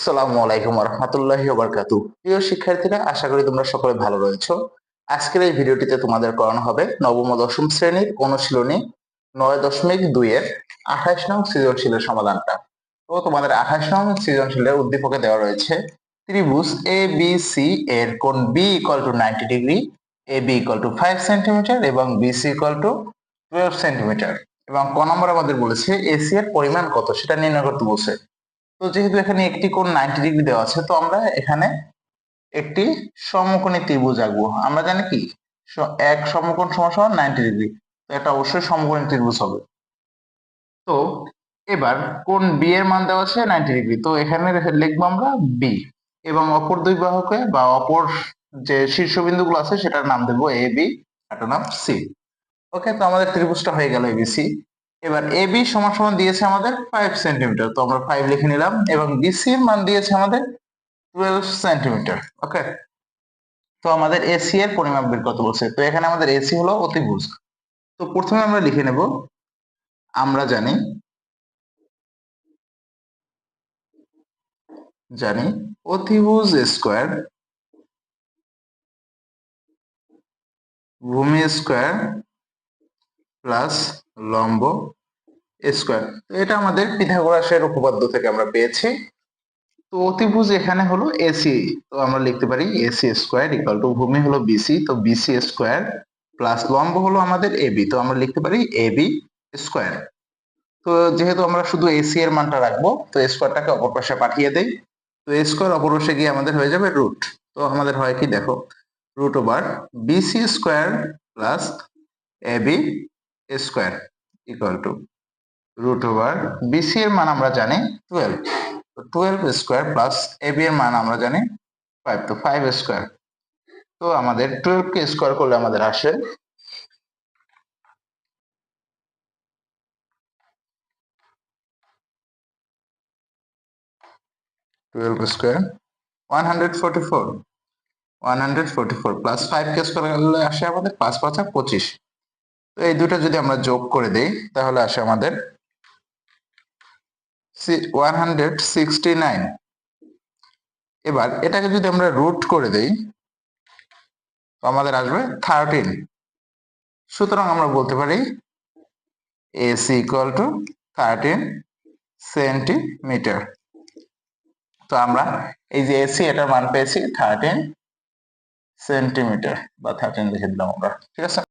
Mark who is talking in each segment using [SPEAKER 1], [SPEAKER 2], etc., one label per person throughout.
[SPEAKER 1] আসসালামু আলাইকুম রহমতুল্লাহি ওয়া বারাকাতুহু। প্রিয় শিক্ষার্থীরা, আশা করি তোমরা সকলে ভালো রয়েছো। আজকের এই ভিডিওটিতে তোমাদের করানো হবে নবম ও দশম শ্রেণীর অনুশীলনী 9.2 এর 28 নং সৃজনশীলের সমাধানটা। তো তোমাদের 28 নং সৃজনশীলের উদ্দীপকে দেওয়া রয়েছে ত্রিভুজ এ বি সি এর কোণ B equal to 90 degree, A B equal to 5 centimetre এবং বিসি ইকুয়াল টু 12 সেন্টিমিটার। এবং ক নম্বর আমাদের বলেছে এসি এর পরিমাণ কত সেটা নির্ণয় করতে বলছে। তো যেহেতু এখানে একটি কোণ 90 ডিগ্রি দেওয়া আছে, তো আমরা এখানে একটি সমকোণী ত্রিভুজ আঁকবো। আমরা জানি কি এক সমকোণ সমান সমান 90 ডিগ্রি, তো এটা অবশ্যই সমকোণী ত্রিভুজ হবে। তো এবার কোণ বি এর মান দেওয়া আছে 90 ডিগ্রি, তো এখানে লিখবো আমরা বি এবং অপর দুই বাহুকে বা অপর যে শীর্ষবিন্দুগুলো আছে সেটার নাম দেবো এ বি, এটার নাম সি। ওকে, তো আমাদের ত্রিভুজটা হয়ে গেল এবিসি। এবার এ বি সমান সমান দিয়েছে আমাদের 5 সেন্টিমিটার, তো আমরা 5 লিখে নিলাম এবং বিসি এর মান দিয়েছে আমাদের 12 সেন্টিমিটার। ওকে, তো আমাদের এসি এর পরিমাপ বের করতে বলছে। তো এখানে আমাদের এসি হলো অতিভুজ। তো প্রথমে আমরা লিখে নেব, আমরা জানি অতিভুজ স্কোয়ার ভূমি স্কোয়ার প্লাস লম্ব স্কোয়ার। তো এটা আমাদের পিথাগোরাসের উপপাদ্য থেকে আমরা পেয়েছি। তো অতিভুজ এখানে হলো এসি, তো আমরা লিখতে পারি এসি স্কোয়ার ইকুয়াল টু ভূমি হলো বিসি, তো বিসি স্কোয়ার প্লাস লম্ব হলো আমাদের এবি, তো আমরা লিখতে পারি এবি স্কোয়ার। তো যেহেতু আমরা শুধু এসি এর মানটা রাখবো, তো স্কোয়ারটাকে অপর পাশে পাঠিয়ে দেই। তো স্কোয়ার অপর পাশে গিয়ে আমাদের হয়ে যাবে রুট। তো আমাদের হয় কি দেখো, root over BC square plus AB square equal to root over BC এর মান আমরা জানি 12, তো 12 স্কোয়ার প্লাস এবি এর মান আমরা জানি 5, তো 5 স্কোয়ার। তো আমাদের 12 কে স্কোয়ার করলে আমাদের আসে 12 স্কোয়ার 144, 144 প্লাস 5 কে স্কোয়ার করলে আসে আমাদের 5 5 25। তো এই দুটো যদি আমরা যোগ করে দেই তাহলে আসে আমাদের 169। এবার এটাকে যদি আমরা রুট করে দেই তো আমাদের আসবে 13। সুতরাং আমরা বলতে পারি এসি ইকুয়াল টু 13 সেন্টিমিটার। তো আমরা এই যে এসি এটার মান পেয়েছি 13 সেন্টিমিটার বা 13 লিখে দিলাম আমরা, ঠিক আছে।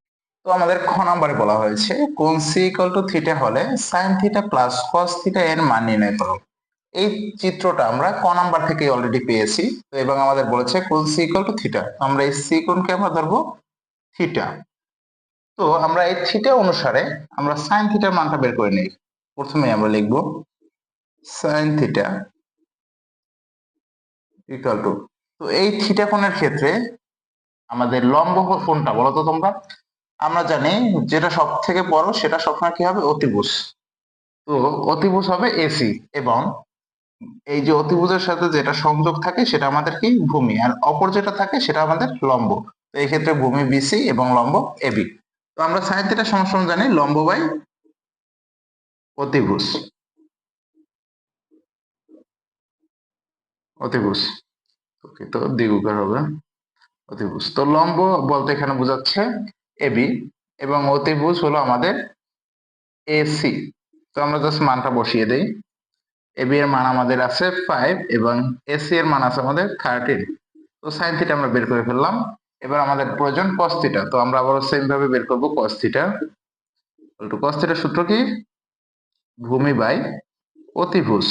[SPEAKER 1] তো আমাদের খ নম্বরে বলা হয়েছে কোণ সি ইকুয়াল টু থিটা হলে sine theta plus cos theta এর মান নির্ণয় করো। এই চিত্রটা আমরা ক নাম্বার থেকে অলরেডি পেয়েছি। তো এবং আমাদের বলেছে কোণ সি ইকুয়াল টু থিটা, আমরা এই সি কোণকে আমরা ধরবো থিটা। তো আমরা এই থিটা অনুসারে আমরা সাইন থিটার মানটা বের করে নিই। প্রথমে আমরা লিখব সাইন থিটা ইকুয়াল টু, তো এই থিটা কোণের ক্ষেত্রে আমাদের লম্ব কোণটা বলো তো তোমরা? আমরা জানি যেটা সব থেকে বড় সেটা সবসময় কি হবে, অতিভুজ। তো অতিভুজ হবে এসি এবং এই যে অতিভুজের সাথে যেটা সংযোগ থাকে সেটা আমাদের কি ভূমি, আর অপর যেটা থাকে সেটা আমাদের লম্ব। তো এই ক্ষেত্রে ভূমি বিসি এবং লম্ব এবি। তো আমরা সাইন থিটা সমান জানি লম্ব বাই অতিভুজ, অতিভুজ। ওকে, তো দ্বিগুণ হবে অতিভুজ। তো লম্ব বলতে এখানে বোঝাচ্ছে এবি এবং অতিভুজ হলো আমাদের এসি। তো আমরা জাস্ট মানটা বসিয়ে দেই। এবি এর মান আমাদের আছে 5 এবং এসি এর মান আছে আমাদের 13। তো সাইন থিটা আমরা বের করে ফেললাম। এবার আমাদের প্রয়োজন cos থিটা, তো আমরা আবার সেম ভাবে বের করব cos থিটা। cos থিটার সূত্র কি, ভূমি বাই অতিভুজ,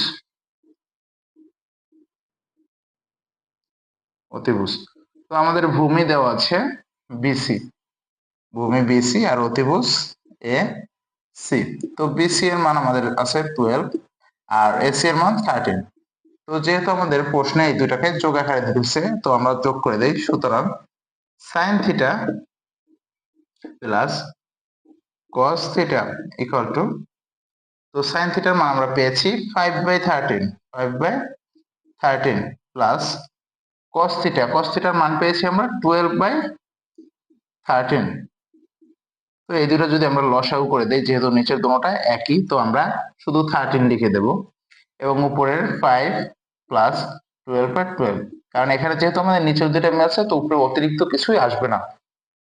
[SPEAKER 1] অতিভুজ। তো আমাদের ভূমি দেওয়া আছে বিসি, ভূমি বিসি আর অতিভুজ এ সি। তো বিসি এর মান আমাদের আছে 12 আর এসি এর মান 13। তো যেহেতু আমাদের প্রশ্নে এই দুটাকে যোগ আকারে দিয়েছে, তো আমরা যোগ করে দেই। সুতরাং sine theta plus cos theta equal to, তো সাইন থিটার মান আমরা পেয়েছি 5/13, 5/13 প্লাস cos থিটা, cos থিটার মান পেয়েছি আমরা 12/13। তো এই দুটো যদি আমরা লসাগু করে দেই, যেহেতু নিচের দুটোটা একই, তো আমরা শুধু 13 লিখে দেব এবং উপরের 5 প্লাস 12/12, কারণ এখানে যেহেতু আমাদের নিচের দুটো মিল আছে তো উপরে অতিরিক্ত কিছুই আসবে না।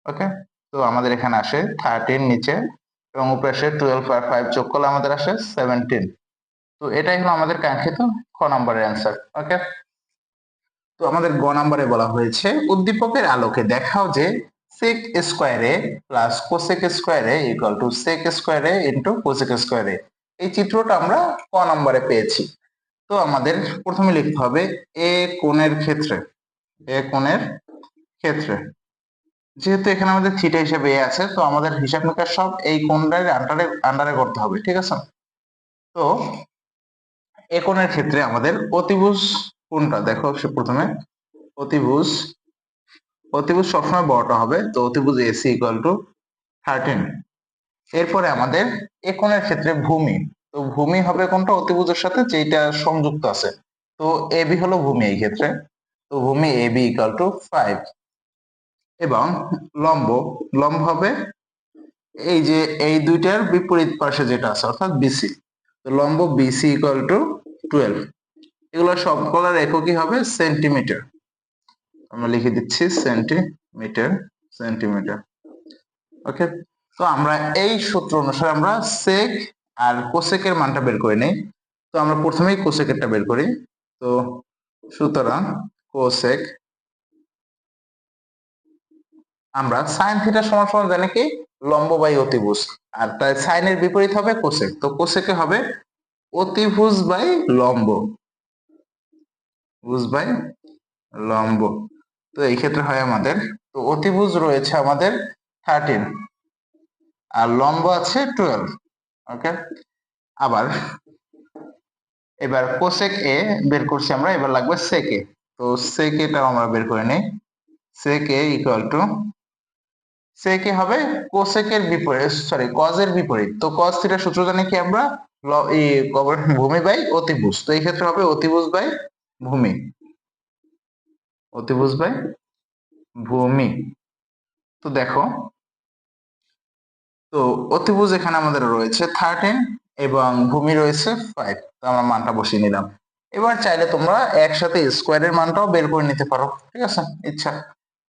[SPEAKER 1] ওকে, তো আমাদের এখানে আসে 13 নিচে এবং উপরে আসে 12 আর 5 যোগ করলে আমাদের আসে 17। তো এটাই হলো আমাদের কাঙ্ক্ষিত খ নম্বরের অ্যান্সার। ওকে, তো আমাদের গ নম্বরে বলা হয়েছে উদ্দীপকের আলোকে দেখাও যে sec স্কয়ারে plus cosec স্কয়ারে equal to sec স্কয়ারে into cosec স্কয়ারে। এই চিত্রটা আমরা ক নম্বরে পেয়েছি। তো আমাদের প্রথমে লিখতে হবে এ কোণের ক্ষেত্রে, এ কোণের ক্ষেত্রে যেহেতু এখানে আমাদের থিটা হিসেবে এ আছে তো আমাদের হিসাব নিকাশ সব এই কোণটার আন্ডারে করতে হবে, ঠিক আছে। তো এ কোণের ক্ষেত্রে আমাদের অতিভুজ কোণটা দেখো, প্রথমে অতিভুজ, অতিভুজ সবসময় বড়টা হবে, তো অতিভুজ এসি ইকুয়াল টু 13। এরপরে আমাদের এ কোণের ক্ষেত্রে ভূমি, তো ভূমি হবে কোনটা অতিভুজের সাথে যেটা সংযুক্ত আছে, তো এবি হলো ভূমি এই ক্ষেত্রে, তো ভূমি এবি ইকুয়াল টু 5। এবং লম্ব, লম্ব হবে এই যে এই দুইটার বিপরীত পাশে যেটা আছে অর্থাৎ বিসি, তো লম্ব বিসি ইকুয়াল টু 12। এগুলো সবগুলোর এককই হবে সেন্টিমিটার, আমরা লিখে দিচ্ছি সেন্টিমিটার, সেন্টিমিটার। ওকে, তো আমরা এই সূত্র অনুসারে আমরা সেক আর কোসেকের মানটা বের করে নেই। তো আমরা প্রথমেই কোসেকেরটা বের করি। তো সুতরাং কোসেক, আমরা সাইন থিটা সমান সমান জানি কি লম্ব বাই অতিভুজ, আর তাই সাইনের বিপরীত হবে কোসেক, তো কোসেকে হবে অতিভুজ বাই লম্ব, ভুজ বাই লম্ব। তো এই ক্ষেত্রে হয় আমাদের, তো অতিভুজ রয়েছে আমাদের 13 আর লম্ব আছে 12। ওকে, আবার এবার কোসেক এ বের করছি আমরা, এবার লাগবে সেক এ, তো সেক এটাও আমরা বের করে নেই। সেক এ ইকুয়াল টু, সেক এ হবে কোসেকের বিপরীত, সরি কজের বিপরীত, তো কজ থিটা সূত্র জানি কি আমরা ভূমি বাই অতিভুজ, তো এই ক্ষেত্রে হবে অতিভুজ বাই ভূমি, অতিভুজ বাই ভূমি। তো দেখো, তো অতিভুজ এখানে আমাদের রয়েছে 13 এবং ভূমি রয়েছে 5, তো আমরা মানটা বসিয়ে নিলাম। এবার চাইলে তোমরা একসাথে স্কোয়ারের মানটাও বের করে নিতে পারো, ঠিক আছে, ইচ্ছা।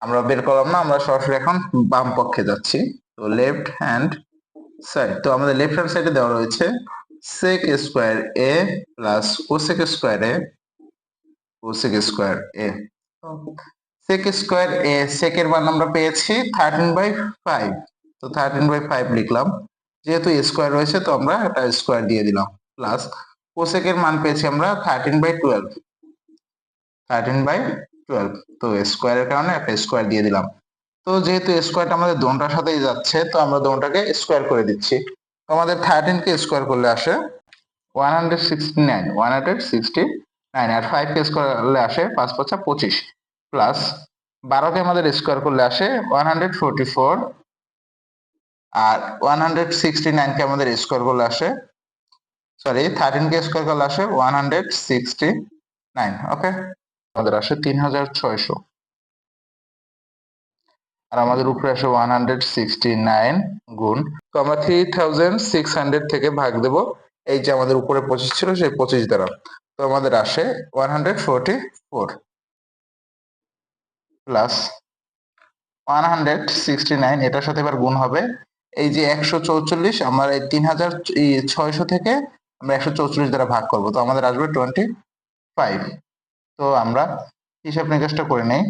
[SPEAKER 1] আমরা বের করলাম না, আমরা সরাসরি এখন বাম পক্ষে যাচ্ছি। তো লেফট হ্যান্ড সাইড, তো আমাদের লেফট হ্যান্ড সাইডে দেওয়া রয়েছে sec square a plus cosec square a, cosec square a। sec square a, sec এর মান আমরা পেয়েছি 13/5, তো 13/5 লিখলাম, যেহেতু স্কয়ার রয়েছে তো আমরা এটা স্কয়ার দিয়ে দিলাম, প্লাস cosec এর মান পেয়েছি আমরা 13/12, 13/12, তো স্কয়ারের কারণে একটা স্কয়ার দিয়ে দিলাম। তো যেহেতু স্কয়ারটা আমাদের দোনটার সাথেই যাচ্ছে তো আমরা দোনটাকে স্কয়ার করে দিচ্ছি। তো আমাদের 13 কে স্কয়ার করলে আসে 169, 169, আর 5 কে স্কয়ার করলে আসে 5 5 25, প্লাস 12 কে আমাদের স্কয়ার করলে আসে 144, আর 169 কে আমাদের স্কয়ার করলে আসে, সরি 13 কে স্কয়ার করলে আসে 169। ওকে, আমাদের আসে 3600, আর আমাদের উপরে আসে 169 গুণ, তো আমরা 3600 থেকে ভাগ দেব এই যে আমাদের উপরে 25 ছিল সেই 25 দ্বারা, তো আমাদের আসে 144 প্লাস 169, এটার সাথে এবার গুণ হবে এই যে 144, আমরা এই 3600 থেকে আমরা 144 দ্বারা ভাগ করব, তো আমাদের আসবে 25। তো আমরা হিসাব নিকাশটা করে নেই,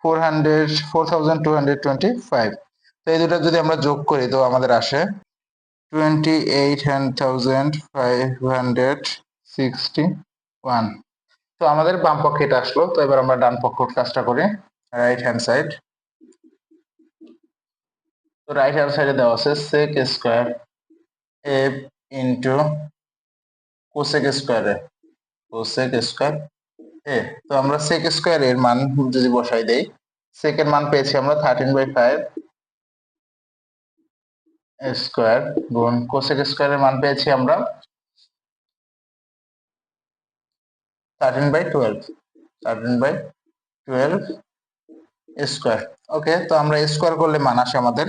[SPEAKER 1] 4225, তো এই দুটো যদি আমরা যোগ করি তো আমাদের আসে 28,561। তো আমাদের বাম পক্ষে এটা আসলো, তো এবার আমরা ডান পক্ষ কাজটা করি, রাইট হ্যান্ড সাইড। তো রাইট হ্যান্ড সাইডে দেওয়া আছে sec square a into cosec square a, cosec square a। তো আমরা sec স্কয়ার এর মান যদি বসাই দেই, sec এর মান পেয়েছি আমরা 13/5 স্কয়ার গুণ cosec স্কয়ার এর মান পেয়েছি আমরা 13/12, 13/12 স্কয়ার। ওকে, তো আমরা স্কয়ার করলে মান আসে আমাদের,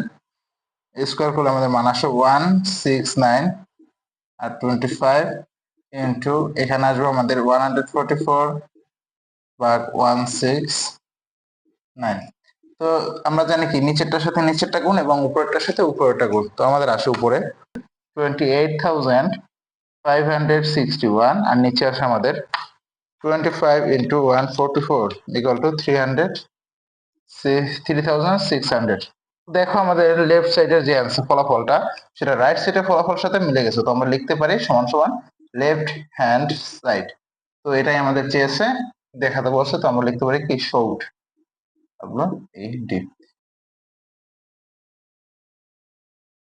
[SPEAKER 1] স্কয়ার করলে আমাদের মান আসে 169 আর 25 ইন্টু এখানে আসবে আমাদের 144 ভাগ 169। তো আমরা জানি কি নিচেরটার সাথে নিচেরটা গুণ এবং উপরেরটার সাথে উপরেরটা গুণ, তো আমাদের আসে উপরে 28,561 আর নিচে আসে আমাদের 25 ইন্টু 144 ইকুয়াল টু 3,600। দেখো আমাদের লেফট সাইডের যে অ্যান্সার ফলাফলটা সেটা রাইট সাইডের ফলাফলের সাথে মিলে গেছে, তো আমরা লিখতে পারি সমান সমান লেফট হ্যান্ড সাইড। তো এটাই আমাদের চেয়েছে দেখাতে বলছে, তো আমরা লিখতে পারি কি শোড এই ডিপ।